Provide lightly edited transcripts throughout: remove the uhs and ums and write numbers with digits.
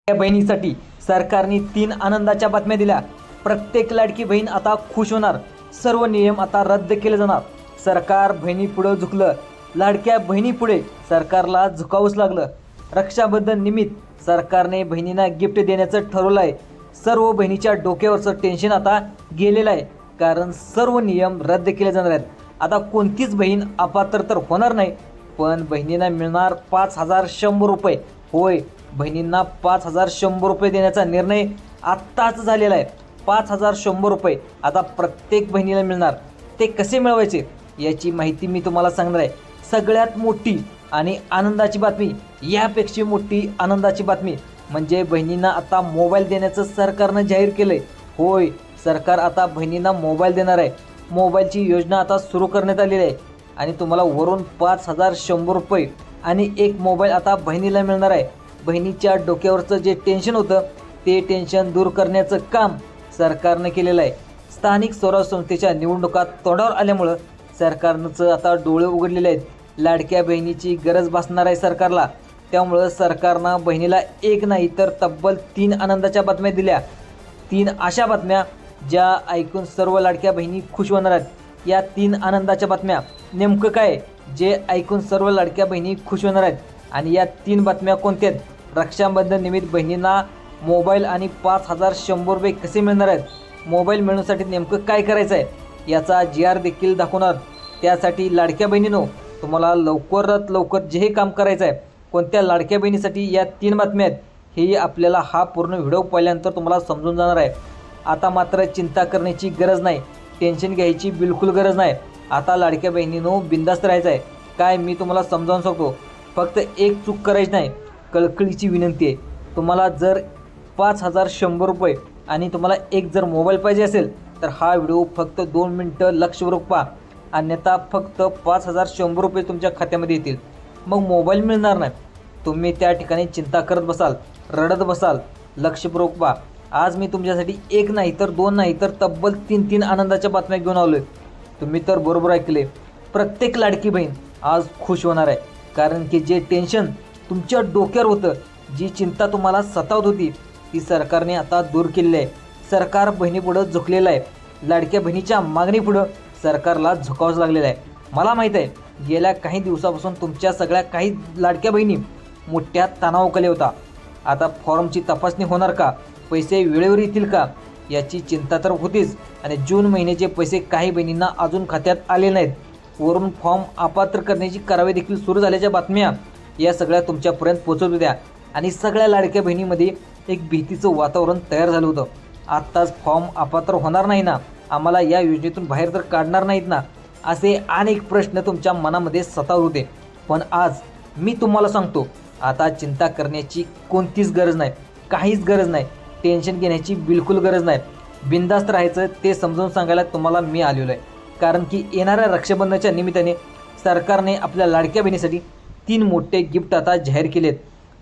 या बहिणीसाठी सरकारने 3 आनंदाच्या बातम्या दिल्या। प्रत्येक लाडकी बहीण आता खुश होणार। सर्व नियम आता रद्द केले जाणार। सरकार बहिणीपुढे झुकलं। लाडक्या बहिणीपुढे सरकारला झुकावंच लागलं। रक्षाबंधन निमित्त सरकारने बहिणींना गिफ्ट देण्याचं ठरवलं आहे। सर्व बहिणीच्या डोक्यावरचं टेन्शन आता गेलेलं आहे, कारण सर्व नियम रद्द केले जाणार आहेत। आता कोणतीच बहीण अपात्र तर होणार नाही, पण बहिणींना मिळणार 5100 रुपये। होय, बहिणींना 5100 रुपये देण्याचा निर्णय आत्ताच झालेला आहे। 5100 रुपये आता प्रत्येक बहिणीला मिळणार। ते कसे मिळवायचे याची माहिती मी तुम्हाला सांगणार आहे। सगळ्यात मोठी आणि आनंदाची बातमी, यापेक्षा मोठी आनंदाची बातमी म्हणजे बहिणींना आता मोबाईल देण्याचं सरकारनं जाहीर केलंय। होय, सरकार आता बहिणींना मोबाईल देणार आहे। मोबाईलची योजना आता सुरू करण्यात आलेली आहे आणि तुम्हाला वरून 5100 रुपये आणि एक मोबाईल आता बहिणीला मिळणार आहे। बहिणीच्या डोक्यावरचं जे टेन्शन होतं ते टेन्शन दूर करण्याचं काम सरकारनं केलेलं आहे। स्थानिक स्वराज्य संस्थेच्या निवडणुका तोंडावर आल्यामुळं सरकारनं आता डोळे उघडलेले आहेत। लाडक्या बहिणीची गरज भासणार आहे सरकारला, त्यामुळं सरकारनं बहिणीला एक नाही तर तब्बल 3 आनंदाच्या बातम्या दिल्या। 3 अशा बातम्या ज्या ऐकून सर्व लाडक्या बहिणी खुश होणार आहेत। या 3 आनंदाच्या बातम्या नेमकं काय जे ऐकून सर्व लाडक्या बहिणी खुश होणार आहेत आणि या 3 बातम्या कोणत्या आहेत? रक्षाबंधन निमित्त बहिणींना मोबाईल आणि 5100 रुपये कसे मिळणार आहेत? मोबाईल मिळवण्यासाठी नेमकं काय करायचं आहे याचा GR देखील दाखवणार। त्यासाठी लाडक्या बहिणींनो, तुम्हाला लवकरात लवकर जे काम करायचं आहे, कोणत्या लाडक्या बहिणीसाठी या 3 बातम्या आहेत हे आपल्याला हा पूर्ण व्हिडिओ पाहिल्यानंतर तुम्हाला समजून जाणार आहे। आता मात्र चिंता करण्याची गरज नाही, टेन्शन घ्यायची बिलकुल गरज नाही। आता लाडक्या बहिणींनो बिंदास्त राहायचं आहे। काय मी तुम्हाला समजावून सांगतो, फक्त एक चूक करायची नाही। कळकळीची विनंती आहे, तुम्हाला जर 5100 रुपये आणि तुम्हाला एक जर मोबाईल पाहिजे असेल तर हा व्हिडिओ फक्त 2 मिनिटं लक्षपूर्वक पहा, अन्यथा फक्त 5100 रुपये तुमच्या खात्यामध्ये येतील। मग मोबाईल मिळणार नाही, तुम्ही त्या ठिकाणी चिंता करत बसाल, रडत बसाल। लक्षपूर्वक पहा, आज मी तुमच्यासाठी एक नाही तर 2 नाही तर तब्बल 3 आनंदाच्या बातम्या घेऊन आलोय। तुम्ही तर बरोबर ऐकले, प्रत्येक लाडकी बहीण आज खुश होणार आहे, कारण की जे टेन्शन तुमच्या डोक्यावर होतं, जी चिंता तुम्हाला सतावत होती ती सरकारने आता दूर केलेली आहे। सरकार बहिणीपुढं झुकलेलं आहे। लाडक्या बहिणीच्या मागणीपुढं सरकारला झुकावंच लागलेलं आहे। मला माहीत आहे, गेल्या काही दिवसापासून तुमच्या सगळ्या काही लाडक्या बहिणी मोठ्या तणावाखाली होता। आता फॉर्मची तपासणी होणार का, पैसे वेळेवर येतील का याची चिंता तर होतीच, आणि जून महिन्याचे पैसे काही बहिणींना अजून खात्यात आले नाहीत। वरून फॉर्म अपात्र करण्याची कारवाई देखील सुरू झाल्याच्या बातम्या या सगळ्या तुमच्यापर्यंत पोहोचत होत्या आणि सगळ्या लाडक्या बहिणीमध्ये एक भीतीचं वातावरण तयार झालं होतं। आत्ताच फॉर्म अपात्र होणार नाही ना, आम्हाला या योजनेतून बाहेर तर काढणार नाहीत ना, असे अनेक प्रश्न तुमच्या मनामध्ये सतावत होते। पण आज मी तुम्हाला सांगतो, आता चिंता करण्याची कोणतीच गरज नाही, काहीच गरज नाही। टेन्शन घेण्याची बिलकुल गरज नाही। बिंदास्त राहायचं ते समजून सांगायला तुम्हाला मी आलेलो आहे, कारण की येणाऱ्या रक्षाबंधनाच्या निमित्ताने सरकारने आपल्या लाडक्या बहिणीसाठी 3 मोठे गिफ्ट आता जाहीर केलेत।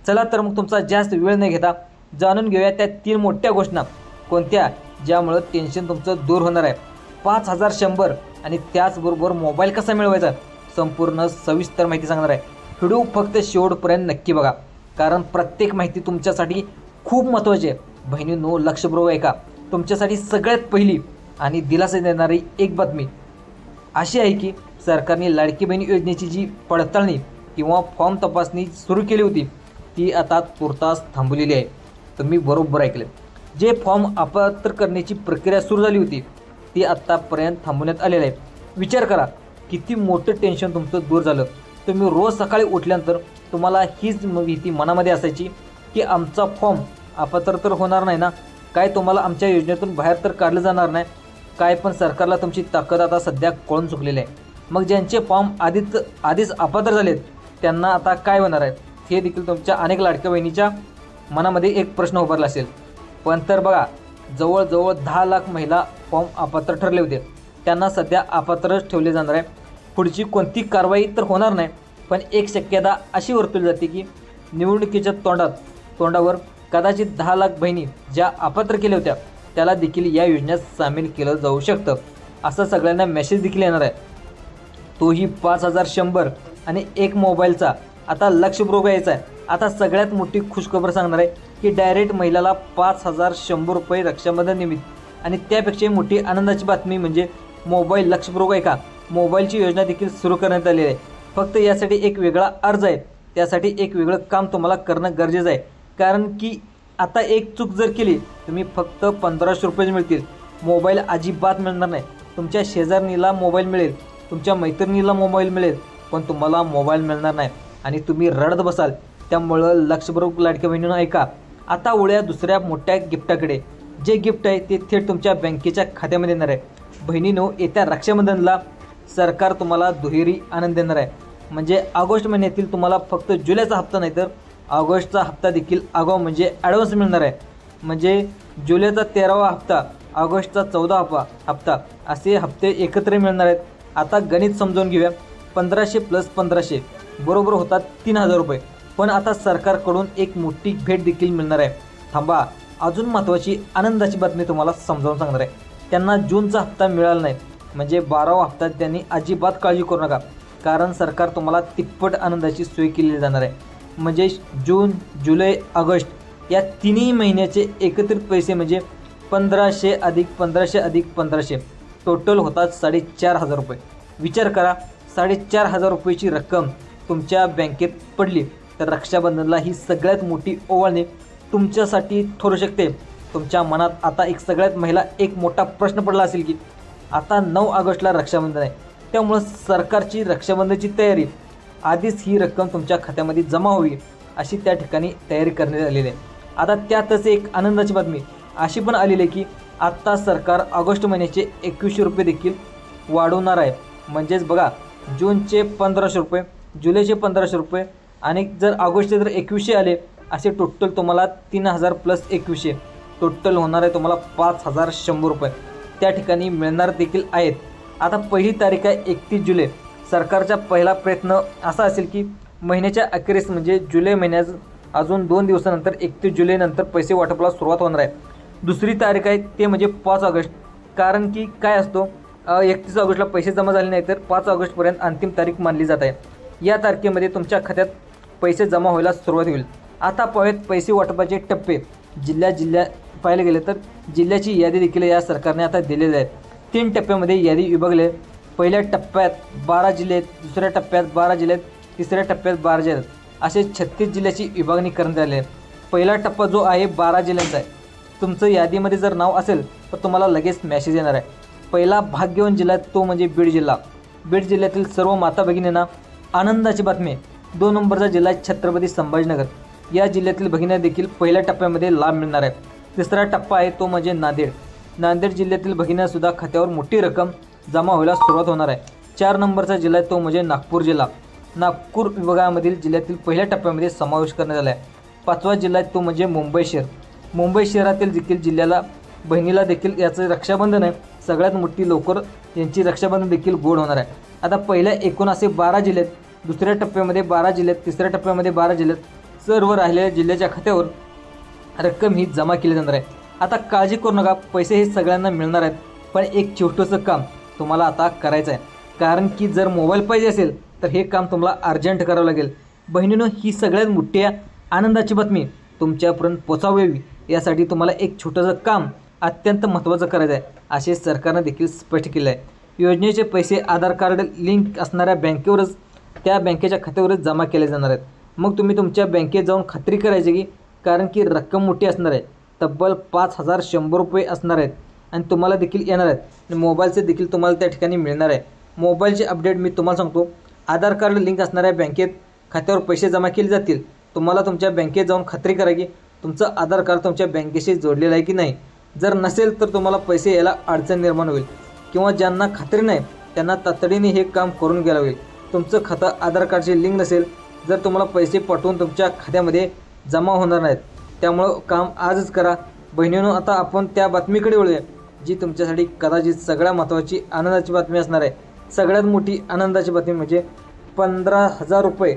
चला तर मग तुमचा जास्त वेळ न घेता जाणून घेऊया त्या 3 मोठ्या घोषणा कोणत्या, ज्यामुळं टेन्शन तुमचं दूर होणार आहे। 5100 आणि त्याचबरोबर मोबाईल कसा मिळवायचा संपूर्ण सविस्तर माहिती सांगणार आहे। व्हिडिओ फक्त शेवटपर्यंत नक्की बघा, कारण प्रत्येक माहिती तुमच्यासाठी खूप महत्त्वाची आहे। बहिणींनो, लक्षपूर्वक ऐका। तुमच्यासाठी सगळ्यात पहिली आणि दिलासा देणारी एक बातमी अशी आहे की सरकारने लाडकी बहिणी योजनेची जी पडताळणी किंवा फॉर्म तपासणी सुरू केली होती ती आता तुर्तास थांबवलेली आहे। तुम्ही बरोबर ऐकले, जे फॉर्म अपात्र करण्याची प्रक्रिया सुरू झाली होती ती आत्तापर्यंत थांबवण्यात आलेलं आहे। विचार करा, किती मोठं टेन्शन तुमचं दूर झालं। तुम्ही रोज सकाळी उठल्यानंतर तुम्हाला हीच भीती मनामध्ये असायची की आमचा फॉर्म अपात्र तर होणार नाही ना, काय तुम्हाला आमच्या योजनेतून बाहेर तर काढलं जाणार नाही काय। पण सरकारला तुमची ताकद आता सध्या कळून चुकलेली आहे। मग ज्यांचे फॉर्म आधीच अपात्र झालेत त्यांना आता काय होणार आहे हे देखील तुमच्या अनेक लाडक्या बहिणीच्या मनामध्ये एक प्रश्न उभारला असेल। पण तर बघा, जवळजवळ 10 लाख महिला फॉर्म अपात्र ठरले होते, त्यांना सध्या अपात्रच ठेवले जाणार आहे। पुढची कोणती कारवाई तर होणार नाही, पण एक शक्यता अशी वर्तवली जाते की निवडणुकीच्या तोंडावर कदाचित 10 लाख बहिणी ज्या अपात्र केल्या होत्या त्याला देखील या योजनेत सामील केलं जाऊ शकतं, असं सगळ्यांना मेसेज देखील येणार आहे। तोही 5100 आणि एक मोबाईलचा। आता लक्षपूर्वक यायचा आहे। आता सगळ्यात मोठी खुशखबर सांगणार आहे, की डायरेक्ट महिलाला 5,100 रुपये रक्षाबंधन निमित्त। आणि त्यापेक्षाही मोठी आनंदाची बातमी म्हणजे मोबाईल लक्षपूर्वक आहे का, मोबाईलची योजना देखील सुरू करण्यात आलेली आहे। फक्त यासाठी एक वेगळा अर्ज आहे, त्यासाठी एक वेगळं काम तुम्हाला करणं गरजेचं आहे। कारण की आता एक चूक जर केली तुम्ही फक्त 1,500 रुपये मिळतील, मोबाईल अजिबात मिळणार नाही। तुमच्या शेजारणीला मोबाईल मिळेल, तुमच्या मैत्रिणीला मोबाईल मिळेल, पण तुम्हाला मोबाईल मिळणार नाही आणि तुम्ही रडत बसाल। त्यामुळं लक्षपूर्वक लाडक्या बहिणींनो ऐका, आता वळूया दुसऱ्या मोठ्या गिफ्टाकडे। जे गिफ्ट आहे ते थेट तुमच्या बँकेच्या खात्यामध्ये येणार आहे। बहिणींनो, येत्या रक्षाबंधनला सरकार तुम्हाला दुहेरी आनंद देणार आहे। म्हणजे ऑगस्ट महिन्यातील तुम्हाला फक्त जुलैचा हप्ता नाही तर ऑगस्टचा हप्ता देखील आगाऊ म्हणजे ॲडव्हान्स मिळणार आहे। म्हणजे जुलैचा 13वा हप्ता, ऑगस्टचा 14वा हप्ता असे हप्ते एकत्र मिळणार आहेत। आता गणित समजावून घेऊया। 1,500 + 1,500 बरोबर होतात 3,000 रुपये। पण आता सरकारकडून एक मोठी भेट देखील मिळणार आहे। थांबा, अजून महत्त्वाची आनंदाची बातमी तुम्हाला समजावून सांगणार आहे। त्यांना जूनचा हप्ता मिळाला नाही म्हणजे 12वा हप्ता त्यांनी अजिबात काळजी करू नका, कारण सरकार तुम्हाला तिप्पट आनंदाची सोय केली जाणार आहे। म्हणजे जून, जुलै, ऑगस्ट या तिन्ही महिन्याचे एकत्रित पैसे म्हणजे 1,500 + 1,500 + 1,500 टोटल होतात 4,500 रुपये। विचार करा, 4,500 रुपयेची रक्कम तुमच्या बँकेत पडली तर रक्षाबंधनला ही सगळ्यात मोठी ओवाळणी तुमच्यासाठी ठरू शकते। तुमच्या मनात आता एक सगळ्यात महिला एक मोठा प्रश्न पडला असेल की आता 9 ऑगस्टला रक्षाबंधन आहे, त्यामुळं सरकारची रक्षाबंधनची तयारी आधीच ही रक्कम तुमच्या खात्यामध्ये जमा व्हावी अशी त्या ठिकाणी तयारी करण्यात आलेली आहे। आता त्यातच एक आनंदाची बातमी अशी पण आलेली आहे की आत्ता सरकार ऑगस्ट महिन्याचे 2100 रुपये देखील वाढवणार आहे। म्हणजेच बघा, जूनचे 1,500 रुपये, जुलैचे 1,500 रुपये आणि जर ऑगस्टचे जर 2100 आले असे टोटल तुम्हाला 3,000 + 2100 टोटल होणार आहे तुम्हाला 5,100 रुपये त्या ठिकाणी मिळणार देखील आहेत। आता पहिली तारीख आहे 31 जुलै। सरकारचा पहिला प्रयत्न असा असेल की महिन्याच्या अखेरीस म्हणजे जुलै महिन्यात अजून 2 दिवसानंतर 31 जुलैनंतर पैसे वाटपाला सुरुवात होणार आहे। दुसरी तारीख आहे ते म्हणजे 5 ऑगस्ट। कारण की काय असतो, 31 ऑगस्टला पैसे जमा झाले नाही तर 5 ऑगस्टपर्यंत अंतिम तारीख मानली जात आहे। या तारखेमध्ये तुमच्या खात्यात पैसे जमा व्हायला सुरुवात होईल। आता पाहूयात पैसे वाटपाचे टप्पे। जिल्ह्यात पाहायला गेले तर जिल्ह्याची यादी देखील या सरकारने आता दिलेली आहे। 3 टप्प्यामध्ये यादी विभागली आहे। पहिल्या टप्प्यात 12 जिल्हे आहेत, दुसऱ्या टप्प्यात 12 जिल्हे आहेत, तिसऱ्या टप्प्यात 12 जिल्हे आहेत, असे 36 जिल्ह्याची विभागणी करण्यात आली आहे। पहिला टप्पा जो आहे 12 जिल्ह्यांचा आहे। तुमचं यादीमध्ये जर नाव असेल तर तुम्हाला लगेच मेसेज येणार आहे। पहिला भाग्यवान जिल्हा तो म्हणजे बीड जिल्हा। बीड जिल्ह्यातील सर्व माता भगिनींना आनंदाची बातमी, 2 नंबरचा जिल्हा छत्रपती संभाजीनगर। या जिल्ह्यातील भगिनी देखील पहिल्या टप्प्यामध्ये लाभ मिळणार आहे। तिसरा टप्पा आहे तो म्हणजे नांदेड। नांदेड जिल्ह्यातील भगिनींनासुद्धा खात्यावर मोठी रक्कम जमा व्हायला सुरुवात होणार आहे। 4 नंबरचा जिल्हा आहे तो म्हणजे नागपूर जिल्हा। नागपूर विभागामधील जिल्ह्यातील पहिल्या टप्प्यामध्ये समावेश करण्यात आला आहे। 5वा जिल्हा आहे तो म्हणजे मुंबई शहर। मुंबई शहरातील देखील जिल्ह्याला बहिणीला देखील याचं रक्षाबंधन आहे, सगळ्यात मोठी लवकर यांची रक्षाबंधन देखील गोड होणार आहे। आता पहिल्या एकूण असे 12 जिल्हे आहेत, दुसऱ्या टप्प्यामध्ये 12 जिल्हे आहेत, तिसऱ्या टप्प्यामध्ये 12 जिल्हे आहेत। सर्व राहिलेल्या जिल्ह्याच्या खात्यावर रक्कम ही जमा केली जाणार आहे। आता काळजी करू नका, पैसे हे सगळ्यांना मिळणार आहेत, पण एक छोटंसं काम तुम्हाला आता करायचं आहे। कारण की जर मोबाईल पाहिजे असेल तर हे काम तुम्हाला अर्जंट करावं लागेल। बहिणींनो, ही सगळ्यात मोठी आनंदाची बातमी तुमच्यापर्यंत पोचावी यासाठी तुम्हाला एक छोटंसं काम अत्यंत महत्त्वाचं करायचं आहे, असे सरकारनं देखील स्पष्ट केलं आहे। योजनेचे पैसे आधार कार्ड लिंक असणाऱ्या बँकेवरच, त्या बँकेच्या खात्यावरच जमा केले जाणार आहेत। मग तुम्ही तुमच्या बँकेत जाऊन खात्री करायची की, कारण की रक्कम मोठी असणार आहे, तब्बल 5,100 रुपये असणार आहेत आणि तुम्हाला देखील येणार आहेत आणि मोबाईलचे देखील तुम्हाला त्या ठिकाणी मिळणार आहे। मोबाईलचे अपडेट मी तुम्हाला सांगतो, आधार कार्ड लिंक असणाऱ्या बँकेत खात्यावर पैसे जमा केले जातील। तुम्हाला तुमच्या बँकेत जाऊन खात्री करा की तुमचं आधार कार्ड तुमच्या बँकेशी जोडलेलं आहे की नाही। जर नसेल तर तुम्हाला पैसे यायला अडचण निर्माण होईल, किंवा ज्यांना खात्री नाही त्यांना तातडीने हे काम करून घ्यायला होईल। तुमचं खातं आधार कार्डशी लिंक नसेल जर तुम्हाला पैसे पाठवून तुमच्या खात्यामध्ये जमा होणार नाहीत, त्यामुळं काम आजच करा। बहिणींनो, आता आपण त्या बातमीकडे वळूया जी तुमच्यासाठी कदाचित सगळ्यात महत्त्वाची आनंदाची बातमी असणार आहे। सगळ्यात मोठी आनंदाची बातमी म्हणजे 15,000 रुपये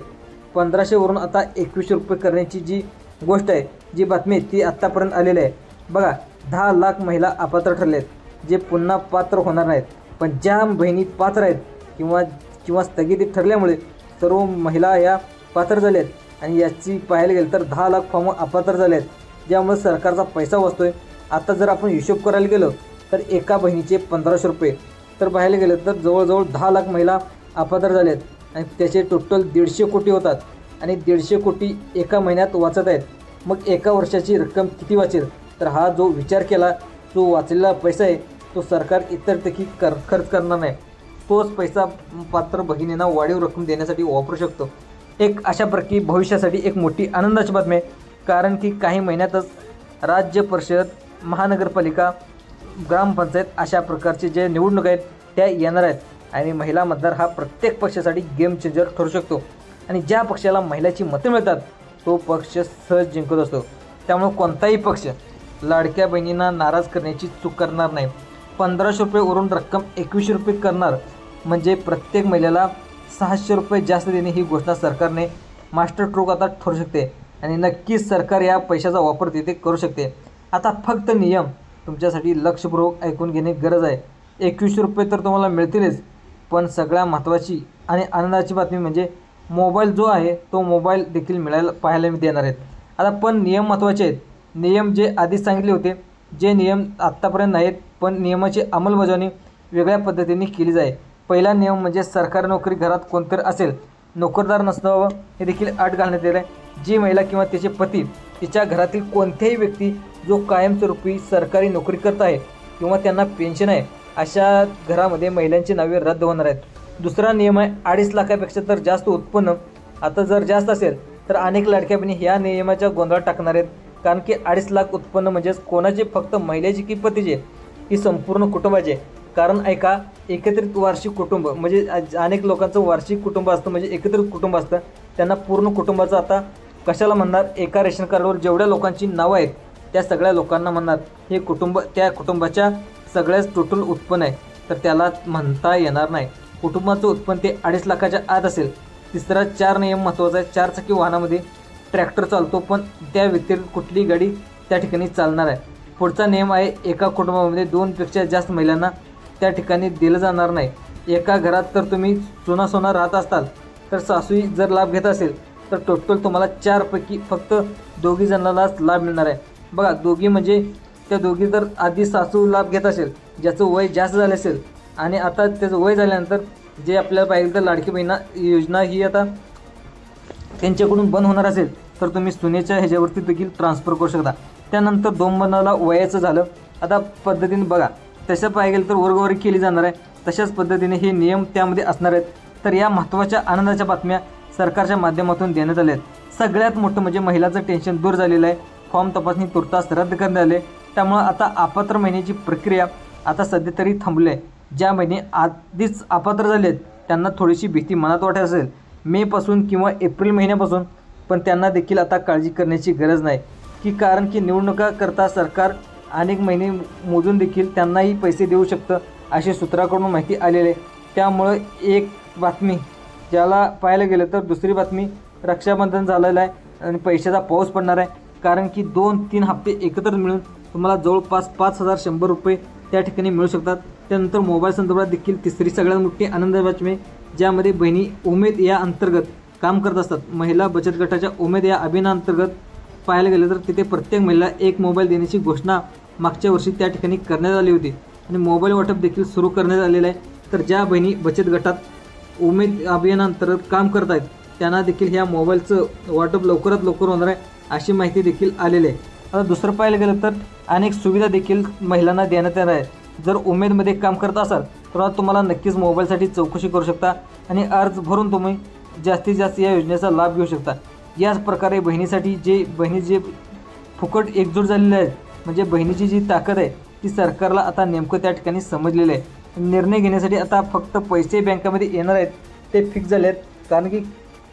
1,500वरून आता 2100 रुपये करण्याची जी गोष्ट आहे, जी बातमी ती आत्तापर्यंत आलेली आहे। बघा, 10 लाख महिला अपात्र ठरले आहेत जे पुन्हा पात्र होणार नाहीत। पण ज्या बहिणी पात्र आहेत किंवा स्थगिती ठरल्यामुळे सर्व महिला या पात्र झाल्या आहेत आणि याची पाहायला गेलं तर 10 लाख फॉर्म अपात्र झाले आहेत। ज्यामुळे सरकारचा पैसा वाचतोय। आता जर आपण हिशोब करायला गेलो तर एका बहिणीचे 1500 रुपये, तर पाहायला गेलं तर जवळजवळ 10 लाख महिला अपात्र झाल्यात आणि त्याचे टोटल 150 कोटी होतात आणि 150 कोटी एका महिन्यात वाचत आहेत। मग एका वर्षाची रक्कम किती वाचेल? तर हा जो विचार केला, जो वाचलेला पैसा आहे तो सरकार इतर ठिकाणी खर्च करणार नाही, तोच पैसा पात्र भगिनींना वाढीव रक्कम देण्यासाठी वापरू शकतो। एक अशा प्रकारे भविष्यासाठी एक मोठी आनंदाची बातमी आहे, कारण की काही महिन्यातच राज्य परिषद, महानगरपालिका, ग्रामपंचायत अशा प्रकारचे जे निवडणूक आहेत त्या येणार आहेत आणि महिला मतदार हा प्रत्येक पक्षासाठी गेम चेंजर ठरू शकतो आणि ज्या पक्षाला महिलाची मतं मिळतात तो पक्ष सहज जिंकत असतो। त्यामुळे कोणताही पक्ष लाडक्या बहिणींना नाराज करण्याची चूक करणार नाही। 1500 रुपयेवरून रक्कम 2100 रुपये करणार म्हणजे प्रत्येक महिलेला 600 रुपये जास्त देणे ही घोषणा सरकारने मास्टर स्ट्रोक आता ठरू शकते आणि नक्कीच सरकार या पैशाचा वापर तिथे करू शकते। आता फक्त नियम तुमच्यासाठी लक्षपूर्वक ऐकून घेणे गरज आहे। 2100 रुपये तर तुम्हाला मिळतीलच, पण सगळ्यात महत्त्वाची आणि आनंदाची बातमी म्हणजे मोबाईल जो आहे तो मोबाईल देखील पाहायला देणार आहेत। आता पण नियम महत्त्वाचे आहेत। नियम जे आधी सांगितले होते, जे नियम आत्तापर्यंत नाहीत, पण नियमाची अंमलबजावणी वेगळ्या पद्धतीने केली जाईल। पहिला नियम म्हणजे सरकारी नोकरी घरात कोणतरी असेल, नोकरदार नसावं हे देखील अट घालण्यात येईल आहे। जी महिला किंवा तिचे पती, तिच्या घरातील कोणत्याही व्यक्ती जो कायमस्वरूपी सरकारी नोकरी करत आहे किंवा त्यांना पेन्शन आहे अशा घरामध्ये महिलांची नावे रद्द होणार आहेत। दुसरा नियम आहे 2.5 लाखापेक्षा तर जास्त उत्पन्न। आता जर जास्त असेल तर अनेक लाडक्या बहिणी ह्या नियमाच्या गोंधळात टाकणार आहेत, कारण की 2.5 लाख उत्पन्न म्हणजेच कोणाचे, फक्त महिलेची की पतीचे, ही संपूर्ण कुटुंबाचे। कारण ऐका, एकत्रित वार्षिक कुटुंब म्हणजे अनेक लोकांचं वार्षिक कुटुंब असतं, म्हणजे एकत्रित कुटुंब असतं, त्यांना पूर्ण कुटुंबाचं आता कशाला म्हणणार, एका रेशन कार्डवर जेवढ्या लोकांची नावं आहेत त्या सगळ्या लोकांना म्हणणार हे कुटुंब, त्या कुटुंबाच्या सगळ्याच टोटल उत्पन्न आहे, तर त्याला म्हणता येणार नाही। कुटुंबाचं उत्पन्न ते 2.5 लाखाच्या आत असेल। तिसरा 4 नियम महत्त्वाचा आहे। 4 चाकी वाहनामध्ये ट्रॅक्टर चालतो, पण त्या व्यतिरिक्त कुठलीही गाडी त्या ठिकाणी चालणार आहे। पुढचा नियम आहे एका कुटुंबामध्ये 2पेक्षा जास्त महिलांना त्या ठिकाणी दिलं जाणार नाही। एका घरात तर तुम्ही सोना राहत असाल तर सासूही जर लाभ घेत असेल तर टोटल तुम्हाला 4 पैकी फक्त 2 जणांनाच लाभ मिळणार आहे। बघा, 2 म्हणजे त्या 2 तर आधी सासू लाभ घेत असेल ज्याचं वय जास्त झालं असेल आणि आता त्याचं वय झाल्यानंतर जे आपल्याला पाहिजे तर लाडकी बहिणा योजना ही आता त्यांच्याकडून बंद होणार असेल तर तुम्ही सुनेच्या ह्याच्यावरती देखील ट्रान्सफर करू शकता। त्यानंतर 2 बनाला वयाचं झालं आता पद्धतीने बघा, तसं पाहिजे तर वर्गवारी केली जाणार आहे, तशाच पद्धतीने हे नियम त्यामध्ये असणार आहेत। तर या महत्त्वाच्या आनंदाच्या बातम्या सरकारच्या माध्यमातून देण्यात आल्या आहेत। सगळ्यात मोठं म्हणजे महिलाचं टेन्शन दूर झालेलं आहे। फॉर्म तपासणी तुर्तास रद्द करण्यात आले, त्यामुळे आता अपात्र महिन्याची प्रक्रिया आता सध्या तरी थांबली आहे। ज्या महिने आधीच अपात्र झाले आहेत त्यांना थोडीशी भीती मनात वाटत असेल मेपासून किंवा एप्रिल महिन्यापासून, पण त्यांना देखील आता काळजी करण्याची गरज नाही, की कारण की निवडणुका करता सरकार अनेक महिने मोजून देखील त्यांनाही पैसे देऊ शकतं अशी सूत्राकडून माहिती आलेली आहे। त्यामुळे एक बातमी ज्याला पाहायला गेलं तर दुसरी बातमी, रक्षाबंधन झालेलं आहे आणि पैशाचा पाऊस पडणार आहे, कारण की 2-3 हप्ते एकत्र मिळून तुम्हाला जवळपास 5100 रुपये त्या ठिकाणी मिळू शकतात। त्यानंतर मोबाईल संदर्भात देखील तिसरी सगळ्यात मोठी आनंदाची बातमी, ज्यामध्ये बहिणी उमेद या अंतर्गत काम करत असतात। महिला बचत गटाच्या उमेद या अभियानाअंतर्गत पाहायला गेलं तर तिथे प्रत्येक महिला एक मोबाईल देण्याची घोषणा मागच्या वर्षी त्या ठिकाणी करण्यात आली होती आणि मोबाईल वाटप देखील सुरू करण्यात आलेलं आहे। तर ज्या बहिणी बचत गटात उमेद अभियानाअंतर्गत काम करत आहेत त्यांना देखील ह्या मोबाईलचं वाटप लवकरात लवकर होणार आहे अशी माहिती देखील आलेली आहे। आता दुसरं पाहायला गेलं तर अनेक सुविधा देखील महिलांना देण्यात येणार आहेत। जर उमेदमध्ये काम करत असाल तर तुम्हाला नक्कीच मोबाईलसाठी चौकशी करू शकता आणि अर्ज भरून तुम्ही जास्तीत जास्त या योजनेचा लाभ घेऊ शकता। याच प्रकारे बहिणीसाठी जे फुकट एकजूट झालेले आहेत, म्हणजे बहिणीची जी ताकद आहे ती सरकारला आता नेमकं त्या ठिकाणी समजलेलं आहे। निर्णय घेण्यासाठी आता फक्त पैसे बँकेमध्ये येणार आहेत ते फिक्स झाले आहेत, कारण की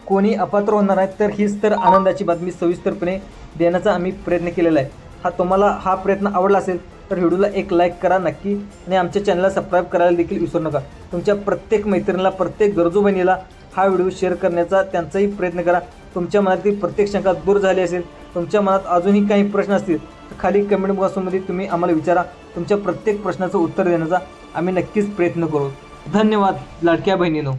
कोणी अपात्र होणार आहेत तर हीच तर आनंदाची बातमी सविस्तरपणे देण्याचा आम्ही प्रयत्न केलेला आहे। तुम्हाला हा प्रयत्न आवडला असेल तर व्हिडिओला एक लाईक करा नक्की आणि आमच्या चॅनलला सबस्क्राईब करायला देखील विसरू नका। तुमच्या प्रत्येक मैत्रिणीला, प्रत्येक गरजू बहिणीला हा व्हिडिओ शेअर करण्याचा त्यांचाही प्रयत्न करा। तुमच्या मनातील प्रत्येक शंका दूर झाली असेल, तुमच्या मनात अजूनही काही प्रश्न असतील तर खाली कमेंट बॉक्समध्ये तुम्ही आम्हाला विचारा। तुमच्या प्रत्येक प्रश्नाचं उत्तर देण्याचा आम्ही नक्कीच प्रयत्न करू। धन्यवाद लाडक्या बहिणींनो।